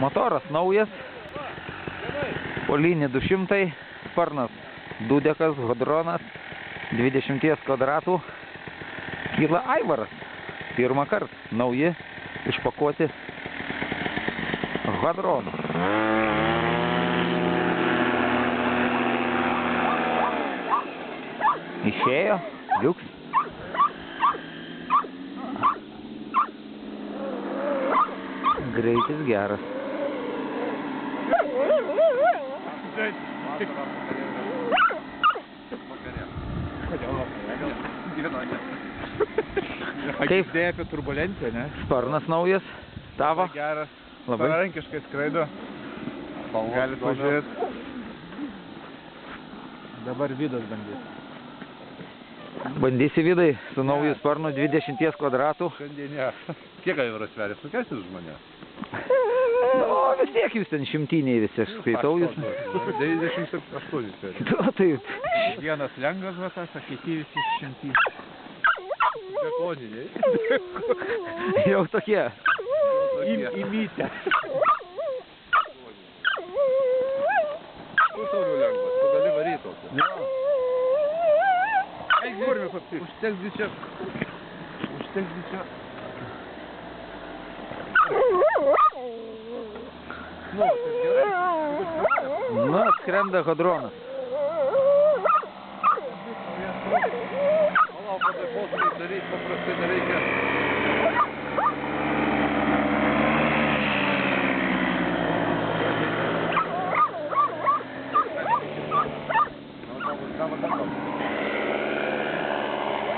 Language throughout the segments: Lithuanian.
Motoras naujas, Polinė 200, sparnas Dudekas, Hodronas, 20 kvadratų. Kyla Aivaras, pirmą kartą, nauji išpakuoti Hodronų. Išėjo, liuks. Greitis geras. Kaip dėja apie turbulenciją, ne? Sparnas naujas, tavo. Geras, labai savarankiškai skraido. Galit pažiūrėti. Dabar Vidas bandys. Bandysi Vidai su nauju sparnu 20 kvadratų. Šiandien ne. Kiek Aivaras sveria? Sunkesnis už mane? Nu, vis tiek jūs ten šimtiniai visi, aš skaitau jūs. 98 sveria. Nu, tai... Vienas lengvas vatas, o kiti visi šimtiniai. Bekoniniai. Jau tokie. Įmytę. Tu sauriu lengvas, tu gali varyti tokį. Jo. Užteks dičia. Nu, tai gerai. Nu, skrenda Hodronas. Palauk, kada posūdį daryti, paprastai nereikia.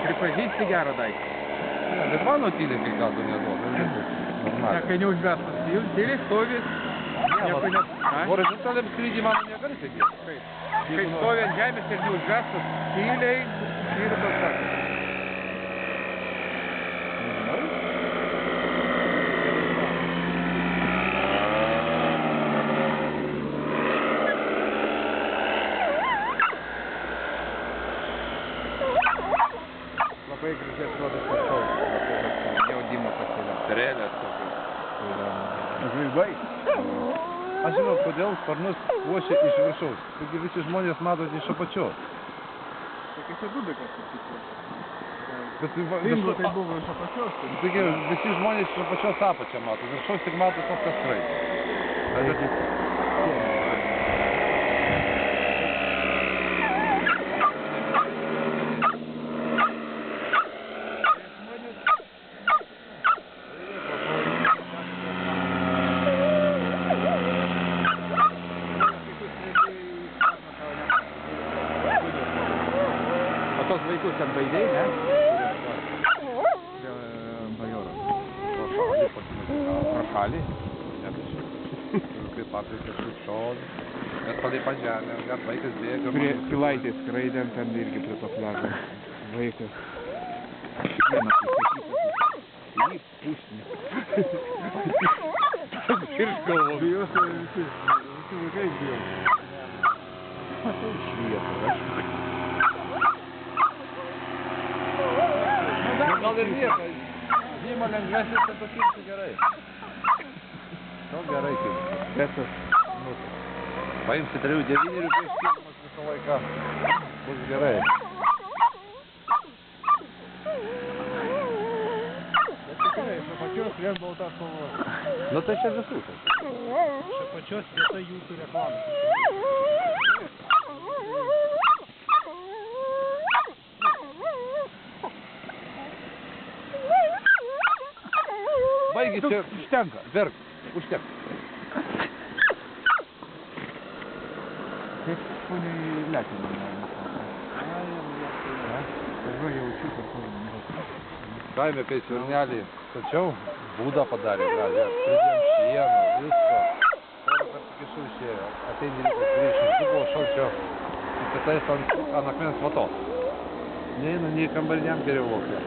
Pripažįsti gerą daiktą. Ne, bet mano tyliai kai ką tu neduoda. Ne, kai neužvestas, tyliai stovi. Horizontaliam skrydį mano negali sėdėti. Kai stovi ant žemės ir neužvestas, tyliai ir tas. Labai gražiai atrodo pašaus. Jaudimo pasiėlė. Perėlės tokios. Žaibai. Aš žinau, kodėl sparnus puošia iš viršaus. Taigi visi žmonės matot iš apačios. Tokia čia Dudekas atsitikė. Bingo tai buvo iš apačios. Taigi visi žmonės iš apačios apačią mato. Viršaus tik mato tos, kas skraido. Tos vaikus ten baidėjai, ne? Bajorą. Pro šalį? Kaip paprastas iš šono. Mes padai pa žemę, net vaikas bėga. Prie Pilaitės skraidėm ten irgi prie to pliažo. Vaikas. Vienas įsakytas. Jį pusnį. Irš galvo. Bijos visi. Visi vaikai bijos. Švieta, aš. Gal ir nieko. Žyma lengvesnis, tai pakilsi gerai. Gal gerai kaip. Testas. Paimsi 3-9 ir iškilmas visą laiką. Bus gerai. Bet tikrai, iš apačios vien balta spalva. Nu tai čia visų. Iš apačios vieta jūsų reklama. Baigi čia užtenka, verk, užtenka. Kaip poniai Lekinai galima jaučiu, kad kaime, kai svirnelį stačiau, būdą padarė gražią. Pridėjom šieną, visko. Porą kartų kišų išėjo. Ateini rytas 32 buvo šalčio. Įsitais ant akmens vatos. Neina, nei kambariniam geriau laukia.